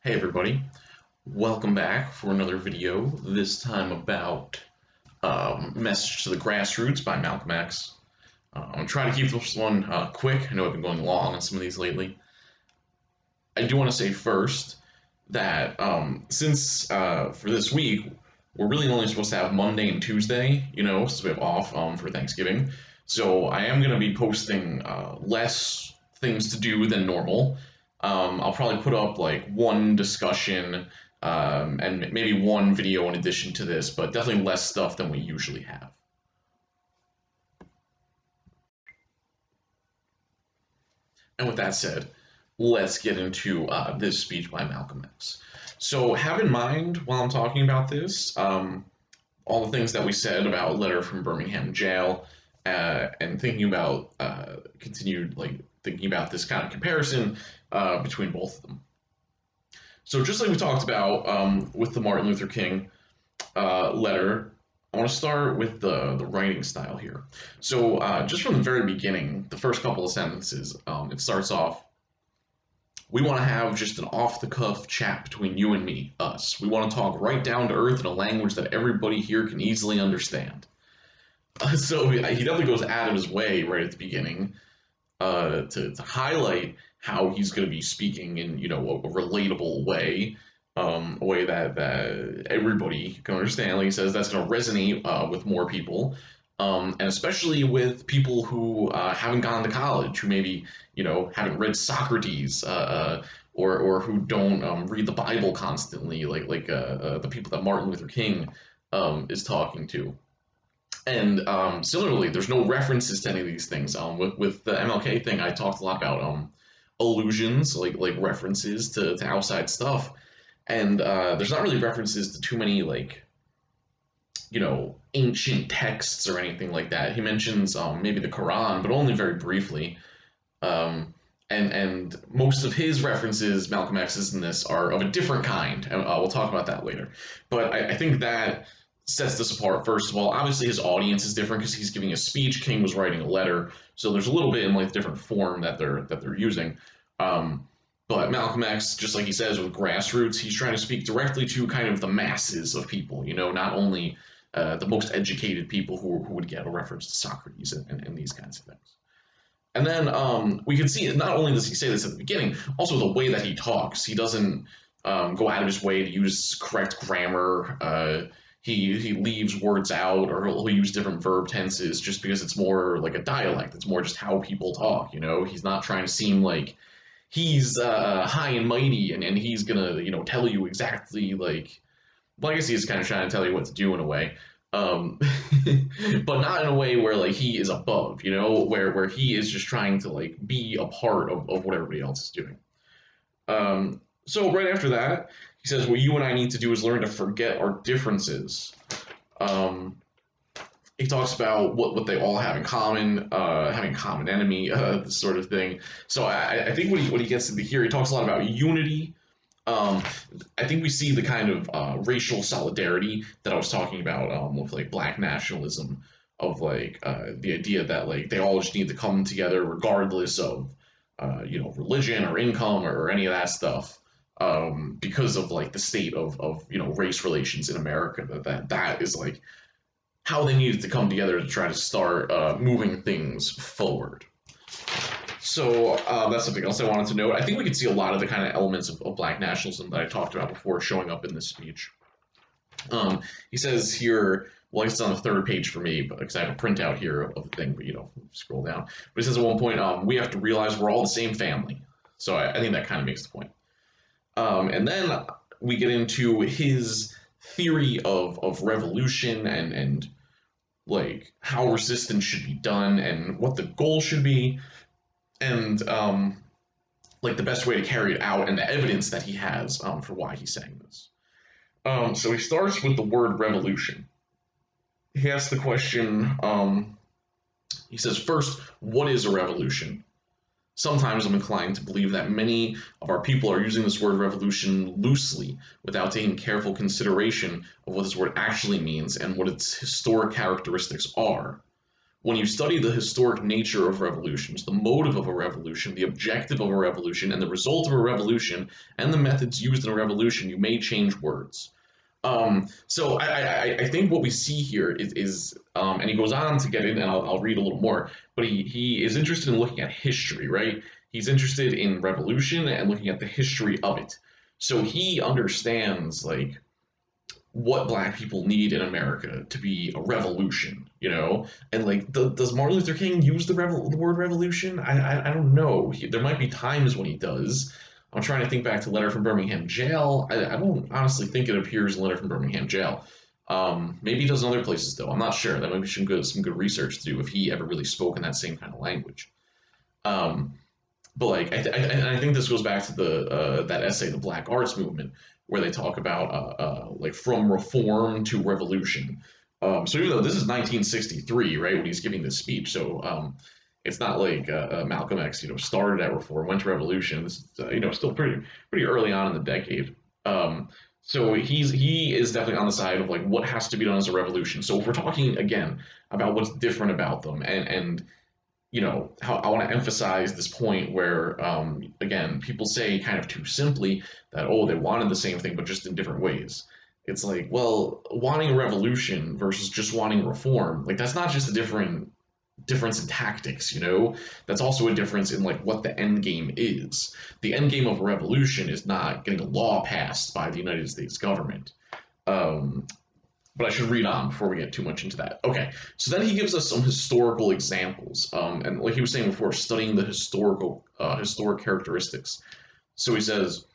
Hey everybody, welcome back for another video, this time about Message to the Grassroots by Malcolm X. I'm going to try to keep this one quick. I know I've been going long on some of these lately. I do want to say first that since for this week, we're really only supposed to have Monday and Tuesday, since we have off for Thanksgiving. So I am going to be posting less things to do than normal. I'll probably put up like one discussion and maybe one video in addition to this, but definitely less stuff than we usually have. And with that said, let's get into this speech by Malcolm X. So have in mind while I'm talking about this, all the things that we said about letter from Birmingham jail, and thinking about continued thinking about this kind of comparison between both of them. So just like we talked about with the Martin Luther King letter, I want to start with the writing style here. So just from the very beginning, the first couple of sentences, it starts off, "We want to have just an off-the-cuff chat between you and me, us. We want to talk right down to earth in a language that everybody here can easily understand." So he definitely goes out of his way right at the beginning to highlight how he's going to be speaking in a relatable way, a way that everybody can understand. Like he says, that's going to resonate with more people, and especially with people who haven't gone to college, who maybe haven't read Socrates, or who don't read the Bible constantly, like the people that Martin Luther King is talking to. And similarly, there's no references to any of these things. With the MLK thing, I talked a lot about allusions, like references to outside stuff, and there's not really references to too many ancient texts or anything like that. He mentions maybe the Quran, but only very briefly. And most of his references, Malcolm X's in this, are of a different kind, and we'll talk about that later. But I think that sets this apart. First of all, obviously his audience is different because he's giving a speech. King was writing a letter, so there's a little bit in different form that they're using. But Malcolm X, just like he says with Grassroots, he's trying to speak directly to kind of the masses of people. Not only the most educated people who would get a reference to Socrates and these kinds of things. And then we can see, not only does he say this at the beginning, also the way that he talks. He doesn't go out of his way to use correct grammar. He leaves words out, or he'll use different verb tenses just because it's more like a dialect. It's more just how people talk. He's not trying to seem like he's high and mighty and he's gonna tell you exactly well, I guess he's kind of trying to tell you what to do in a way, but not in a way where he is above, where he is just trying to be a part of what everybody else is doing. So right after that, he says, what you and I need to do is learn to forget our differences. He talks about what they all have in common, having a common enemy, this sort of thing. So I think what he gets into here, he talks a lot about unity. I think we see the kind of racial solidarity that I was talking about with Black nationalism, of the idea that they all just need to come together regardless of religion or income or any of that stuff. Because of the state of race relations in America, that is how they needed to come together to try to start moving things forward. So that's something else I wanted to note. I think we could see a lot of the kind of elements of Black nationalism that I talked about before showing up in this speech. He says here, well, it's on the third page for me, but because I have a printout here of the thing, but scroll down. But he says at one point, we have to realize we're all the same family. So I think that kind of makes the point. And then we get into his theory of revolution and how resistance should be done and what the goal should be, and the best way to carry it out and the evidence that he has for why he's saying this. So he starts with the word revolution. He asks the question, he says, first, what is a revolution? Sometimes I'm inclined to believe that many of our people are using this word revolution loosely, without taking careful consideration of what this word actually means and what its historic characteristics are. When you study the historic nature of revolutions, the motive of a revolution, the objective of a revolution, and the result of a revolution, and the methods used in a revolution, you may change words. So I think what we see here and he goes on to get in, and I'll read a little more, but he is interested in looking at history, right? He's interested in revolution and looking at the history of it. So he understands like what black people need in America to be a revolution, you know? And like, does Martin Luther King use the word revolution? I don't know. There might be times when he does. I'm trying to think back to Letter from Birmingham Jail. I don't honestly think it appears in Letter from Birmingham Jail. Maybe he does in other places though. I'm not sure. That might be some good research to do if he ever really spoke in that same kind of language. Um, but like I think this goes back to the that essay, the Black Arts Movement, where they talk about like from reform to revolution. So even though this is 1963, right, when he's giving this speech, so it's not like Malcolm X, started at reform, went to revolution. This is, still pretty early on in the decade. So he is definitely on the side of like what has to be done as a revolution. So if we're talking again about what's different about them, and how I want to emphasize this point where, again, people say kind of too simply that, oh, they wanted the same thing, but just in different ways. It's like, well, wanting a revolution versus just wanting reform, like that's not just a difference in tactics, That's also a difference in like what the end game is. The end game of a revolution is not getting a law passed by the United States government. Um, but I should read on before we get too much into that. Okay, so then he gives us some historical examples, and like he was saying before, studying the historic characteristics. So he says,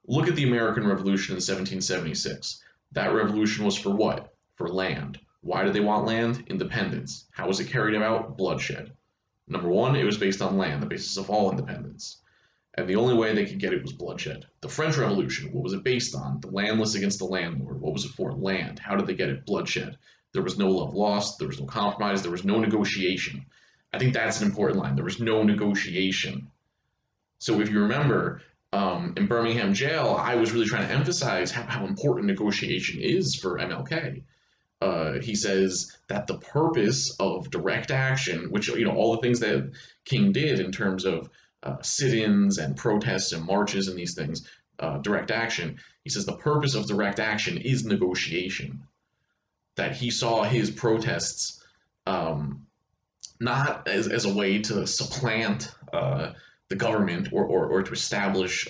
look at the American Revolution in 1776. That revolution was for what? For land. Why did they want land? Independence. How was it carried out? Bloodshed. Number one, it was based on land, the basis of all independence. And the only way they could get it was bloodshed. The French Revolution, what was it based on? The landless against the landlord. What was it for? Land. How did they get it? Bloodshed. There was no love lost. There was no compromise. There was no negotiation. I think that's an important line. There was no negotiation. So if you remember, in Birmingham jail, I was really trying to emphasize how important negotiation is for MLK. He says that the purpose of direct action, which, all the things that King did in terms of sit-ins and protests and marches and these things, direct action. He says the purpose of direct action is negotiation. That he saw his protests not as a way to supplant the government or to establish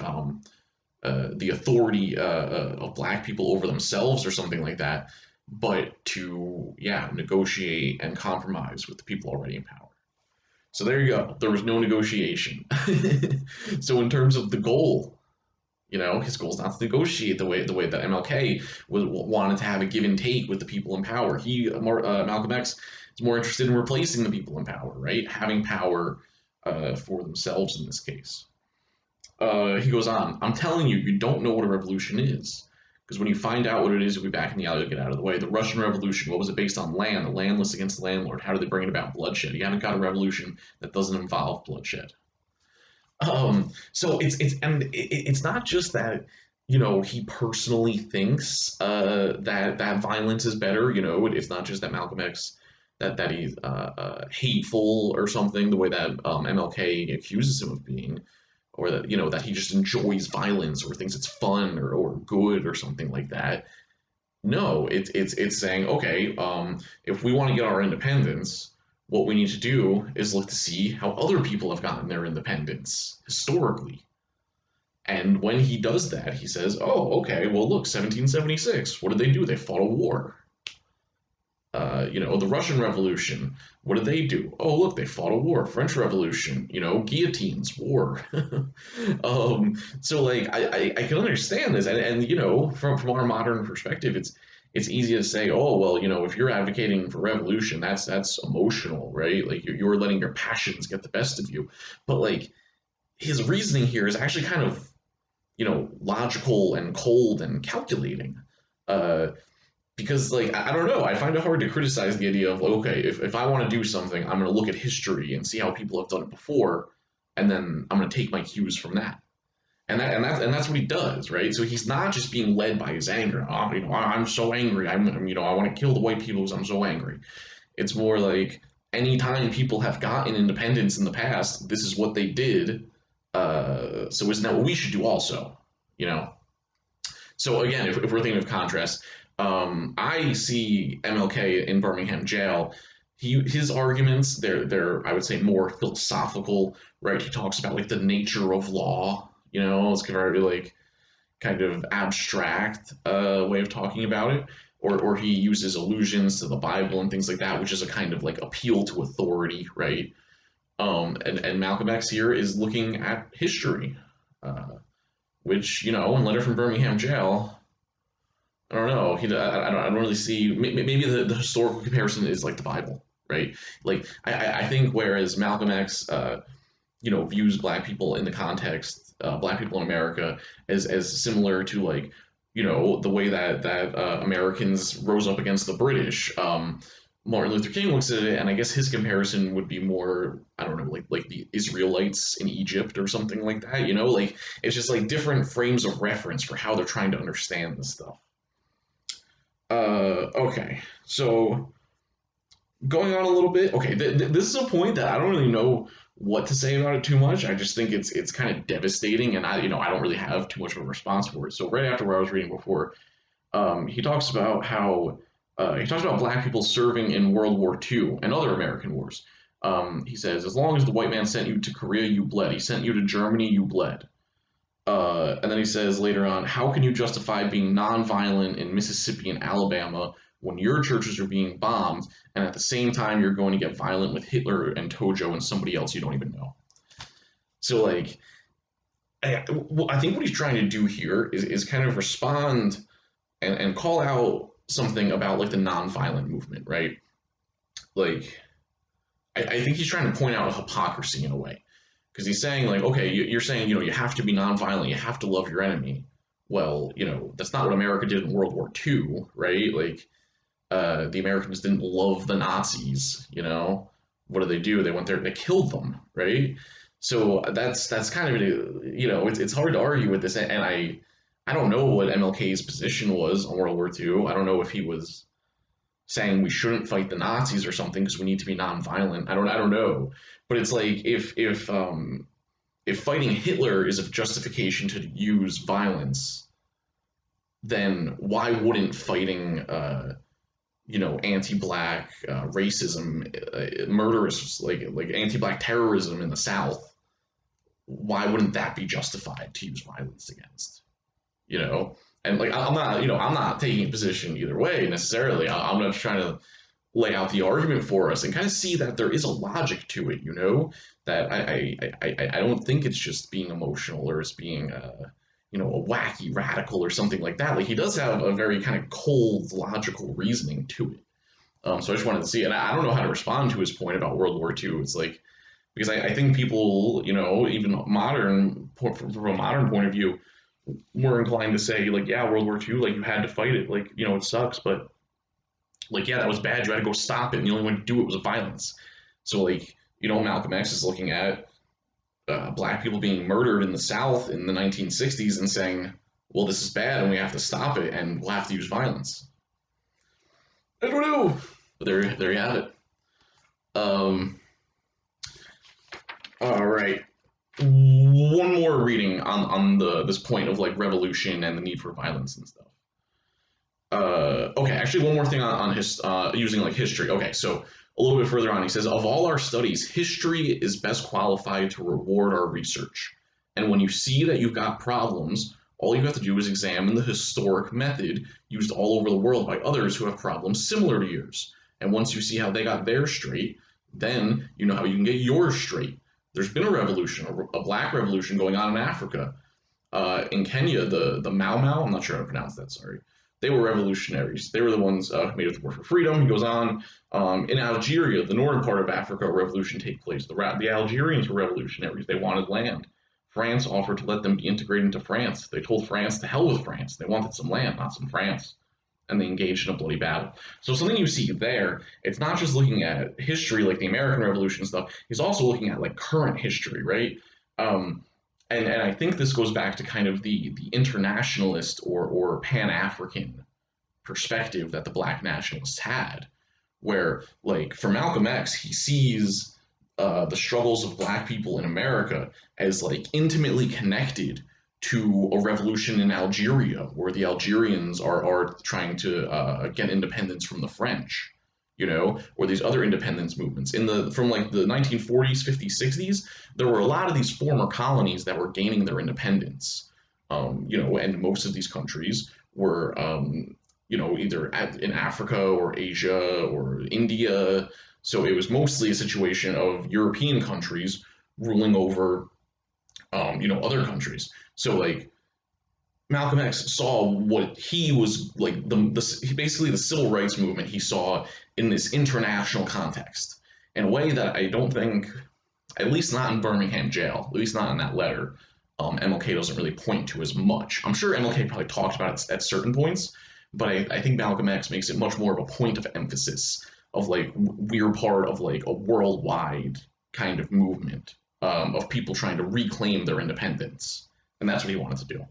the authority of black people over themselves or something like that, but to, negotiate and compromise with the people already in power. So there you go. There was no negotiation. So in terms of the goal, his goal is not to negotiate the way that MLK wanted to have a give and take with the people in power. Malcolm X is more interested in replacing the people in power, right? Having power for themselves in this case. He goes on, I'm telling you, you don't know what a revolution is. Because when you find out what it is, you'll be back in the alley to get out of the way. The Russian Revolution, what was it based on? Land, the landless against the landlord. How did they bring it about? Bloodshed. You haven't got a revolution that doesn't involve bloodshed. So it's not just that he personally thinks that violence is better. It's not just that Malcolm X that he's hateful or something the way that MLK accuses him of being, or that that he just enjoys violence or thinks it's fun or good or something like that. No, it's saying, okay, if we want to get our independence, what we need to do is look to see how other people have gotten their independence historically. And when he does that, he says, oh, okay, well, look, 1776, what did they do? They fought a war. The Russian Revolution, what did they do? Oh, look, they fought a war. French Revolution, guillotines, war. So like I can understand this, and from our modern perspective, it's easy to say, oh well, if you're advocating for revolution, that's emotional, right? Like you're letting your passions get the best of you. But like his reasoning here is actually kind of logical and cold and calculating. Because like I don't know, I find it hard to criticize the idea of like, okay, if I want to do something, I'm going to look at history and see how people have done it before, and then I'm going to take my cues from that. And that's what he does, right? So he's not just being led by his anger. Oh, I'm so angry. I want to kill the white people because I'm so angry. It's more like, anytime people have gotten independence in the past, this is what they did. So isn't that what we should do also? You know. So again, if we're thinking of contrast, I see MLK in Birmingham jail. His arguments they're I would say more philosophical, right? He talks about like the nature of law. You know, it's very like kind of abstract way of talking about it. Or he uses allusions to the Bible and things like that, which is a kind of like appeal to authority, right? And Malcolm X here is looking at history, uh, which you know, in Letter from Birmingham Jail, I don't know. I don't really see. Maybe the historical comparison is like the Bible, right? Like I think whereas Malcolm X, you know, views black people in the context, black people in America as similar to like, you know, the way that Americans rose up against the British. Martin Luther King looks at it, and I guess his comparison would be more, I don't know, like the Israelites in Egypt or something like that. You know, like it's just like different frames of reference for how they're trying to understand this stuff. Okay, so going on a little bit. Okay, this is a point that I don't really know what to say about it too much. I just think it's kind of devastating, and I don't really have too much of a response for it. So right after where I was reading before, he talks about how he talks about black people serving in World War II and other American wars. He says, as long as the white man sent you to Korea, you bled. He sent you to Germany, you bled. And then he says later on, how can you justify being nonviolent in Mississippi and Alabama when your churches are being bombed, and at the same time you're going to get violent with Hitler and Tojo and somebody else you don't even know? So like, I think what he's trying to do here is kind of respond and call out something about like the nonviolent movement, right? Like, I think he's trying to point out a hypocrisy in a way because he's saying like, okay, you're saying you have to be nonviolent, you have to love your enemy. Well, that's not what America did in World War II, right? Like, the Americans didn't love the Nazis. What did they do? They went there and they killed them, right? So that's kind of it's hard to argue with this, and I don't know what MLK's position was on World War II. I don't know if he was saying we shouldn't fight the Nazis or something because we need to be nonviolent. I don't know, but it's like if fighting Hitler is a justification to use violence, then why wouldn't fighting anti-black racism, murderous like anti-black terrorism in the South, why wouldn't that be justified to use violence against? And like I'm not taking a position either way necessarily. I'm just trying to lay out the argument for us and kind of see that there is a logic to it. That I don't think it's just being emotional or it's being a wacky radical or something like that. Like he does have a very kind of cold logical reasoning to it. So I just wanted to see, and I don't know how to respond to his point about World War II. It's like because I think people, even modern from a modern point of view, were inclined to say like, yeah, World War II, like you had to fight it, like it sucks, but like yeah, that was bad. You had to go stop it, and the only way to do it was violence. So like Malcolm X is looking at black people being murdered in the South in the 1960s and saying, well, this is bad, and we have to stop it, and we'll have to use violence. I don't know, but there you have it. All right. One more reading on this point of like revolution and the need for violence and stuff. Okay, actually, one more thing on his using like history. Okay, so a little bit further on, he says, of all our studies, history is best qualified to reward our research. And when you see that you've got problems, all you have to do is examine the historic method used all over the world by others who have problems similar to yours. And once you see how they got theirs straight, then you know how you can get yours straight. There's been a revolution, a black revolution going on in Africa. In Kenya, the Mau Mau, I'm not sure how to pronounce that, sorry. They were revolutionaries. They were the ones who made it to war for freedom. He goes on. In Algeria, the northern part of Africa, a revolution take place. The Algerians were revolutionaries. They wanted land. France offered to let them be integrated into France. They told France to hell with France. They wanted some land, not some France. And they engaged in a bloody battle. So something you see there, it's not just looking at history like the American Revolution stuff. He's also looking at like current history, right? And I think this goes back to kind of the internationalist or Pan-African perspective that the black nationalists had, where like for Malcolm X, he sees the struggles of Black people in America as like intimately connected to a revolution in Algeria, where the Algerians are trying to get independence from the French, you know, or these other independence movements in the from like the 1940s, 50s, 60s. There were a lot of these former colonies that were gaining their independence, you know, and most of these countries were, you know, either in Africa or Asia or India. So it was mostly a situation of European countries ruling over, you know, other countries. So like Malcolm X saw what he was like basically the civil rights movement he saw in this international context in a way that I don't think, at least not in Birmingham jail, at least not in that letter, MLK doesn't really point to as much. I'm sure MLK probably talked about it at certain points, but I think Malcolm X makes it much more of a point of emphasis of like we're part of like a worldwide kind of movement, of people trying to reclaim their independence, and that's what he wanted to do.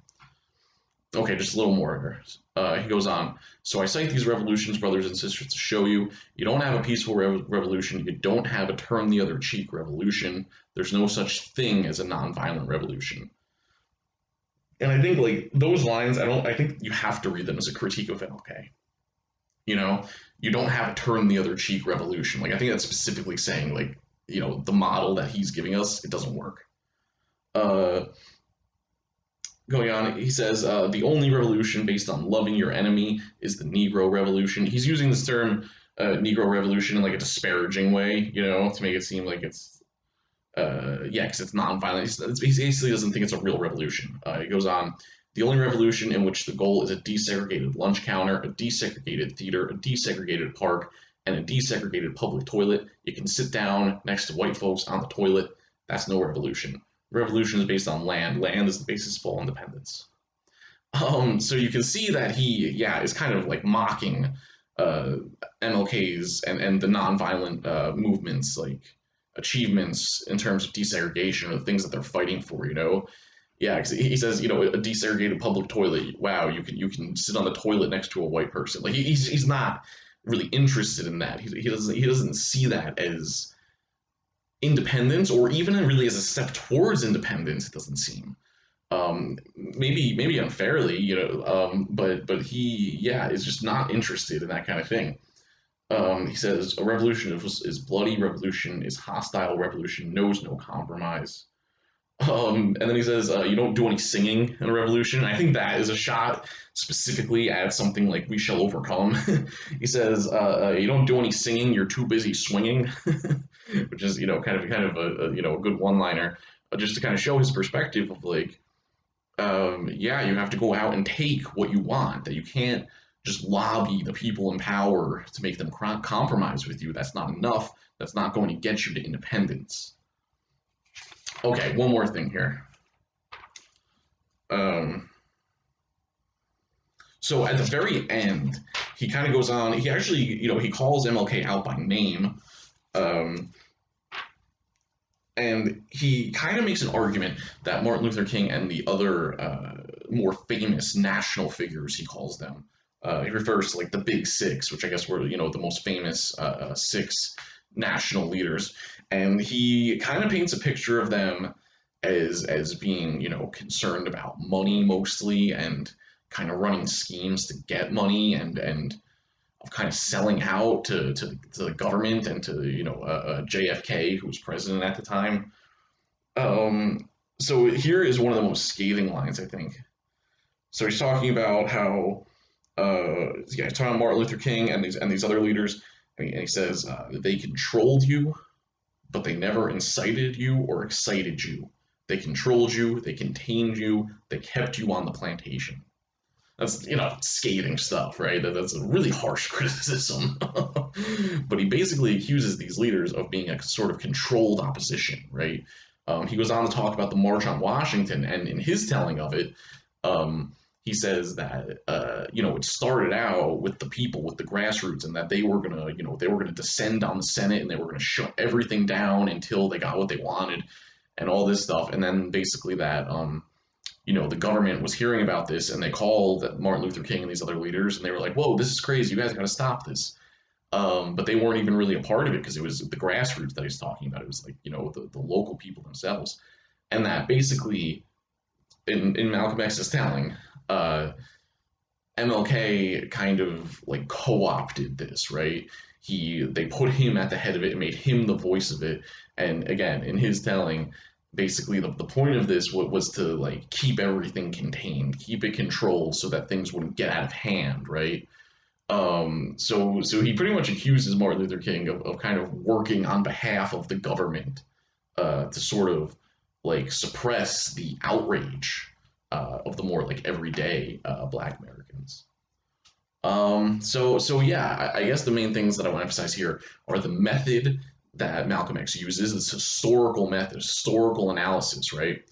Okay, just a little more. He goes on. So I cite these revolutions, brothers and sisters, to show you you don't have a peaceful revolution. You don't have a turn the other cheek revolution. There's no such thing as a nonviolent revolution. And I think like those lines, I think you have to read them as a critique of MLK. You know, you don't have a turn the other cheek revolution. Like I think that's specifically saying like, you know, the model that he's giving us, it doesn't work. Uh, Going on, he says the only revolution based on loving your enemy is the Negro Revolution. He's using this term Negro Revolution in like a disparaging way, you know, to make it seem like it's yeah, because it's nonviolent. He basically doesn't think it's a real revolution. He goes on, the only revolution in which the goal is a desegregated lunch counter, a desegregated theater, a desegregated park, and a desegregated public toilet. You can sit down next to white folks on the toilet. That's no revolution. Revolution is based on land. Land is the basis of all independence. So you can see that he, yeah, is kind of like mocking uh, MLK's and the nonviolent movements, like achievements in terms of desegregation or the things that they're fighting for. You know, yeah, 'cause he says, you know, a desegregated public toilet. Wow, you can sit on the toilet next to a white person. Like he's not really interested in that. He doesn't see that as independence or even really as a step towards independence. It doesn't seem. Maybe unfairly, you know, but he, yeah, is just not interested in that kind of thing. He says a revolution is bloody, revolution is hostile, revolution knows no compromise. And then he says you don't do any singing in a revolution. I think that is a shot specifically at something like "We Shall Overcome." He says you don't do any singing, you're too busy swinging, which is, you know, kind of a you know, a good one-liner, just to kind of show his perspective of like, yeah, you have to go out and take what you want. That you can't just lobby the people in power to make them compromise with you. That's not enough. That's not going to get you to independence. Okay, one more thing here. Um, so at the very end, he kind of goes on. He actually, you know, he calls MLK out by name, um, and he kind of makes an argument that Martin Luther King and the other more famous national figures, he calls them, he refers to like the Big Six, which I guess were, you know, the most famous six national leaders, and he kind of paints a picture of them as being, you know, concerned about money mostly, and kind of running schemes to get money, and of kind of selling out to the government and to, you know, JFK, who was president at the time. So here is one of the most scathing lines, I think. So he's talking about how yeah, he's talking about Martin Luther King and these other leaders, and he says they controlled you, but they never incited you or excited you. They controlled you, they contained you, they kept you on the plantation. That's, you know, scathing stuff, right? That's a really harsh criticism. But he basically accuses these leaders of being a sort of controlled opposition, right? He goes on to talk about the March on Washington, and in his telling of it, he says that you know, it started out with the people, with the grassroots, and that they were gonna, you know, they were gonna descend on the Senate, and they were gonna shut everything down until they got what they wanted, and all this stuff. And then basically that you know, the government was hearing about this, and they called Martin Luther King and these other leaders, and they were like, "Whoa, this is crazy! You guys got to stop this." But they weren't even really a part of it because it was the grassroots that he's talking about. It was like, the local people themselves. And that basically, in Malcolm X's telling, uh, MLK kind of like co-opted this, right? They put him at the head of it and made him the voice of it. And again, in his telling, basically the point of this was to like keep everything contained, keep it controlled so that things wouldn't get out of hand, right? So he pretty much accuses Martin Luther King of kind of working on behalf of the government to sort of like suppress the outrage of the more like everyday Black Americans. So yeah, I guess the main things that I want to emphasize here are the method that Malcolm X uses, this historical method, historical analysis, right?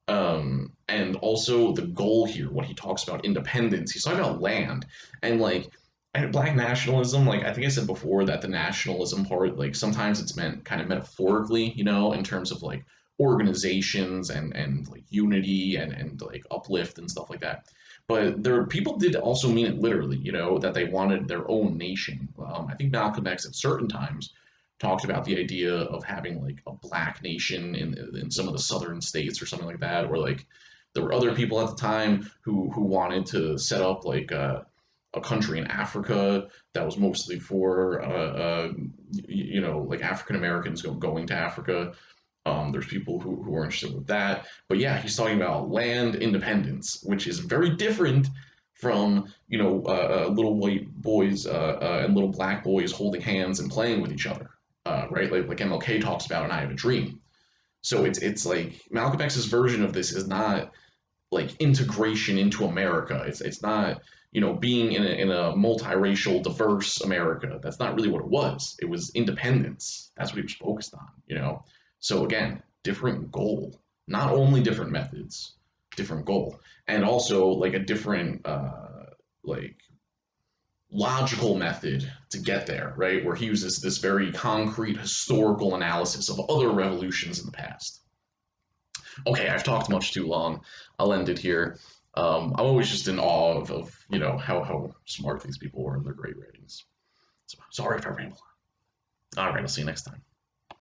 And also the goal here, what he talks about independence, he's talking about land and like and black nationalism. Like I think I said before that the nationalism part, like sometimes it's meant kind of metaphorically, in terms of like organizations and like unity and like uplift and stuff like that. But there people did also mean it literally, that they wanted their own nation. I think Malcolm X at certain times talked about the idea of having like a black nation in some of the southern states or something like that, or like there were other people at the time who wanted to set up like a country in Africa that was mostly for like African Americans going to Africa. There's people who are interested with that, but yeah, he's talking about land independence, which is very different from little white boys and little black boys holding hands and playing with each other, right? Like MLK talks about, and I Have a Dream. So it's like Malcolm X's version of this is not like integration into America. It's not being in a multiracial, diverse America. That's not really what it was. It was independence. That's what he was focused on. So again, different goal. Not only different methods, different goal, and also like a different like logical method to get there, right? Where he uses this very concrete historical analysis of other revolutions in the past. Okay, I've talked much too long. I'll end it here. I'm always just in awe of how smart these people were and their great ratings. So sorry if I ramble. All right, I'll see you next time.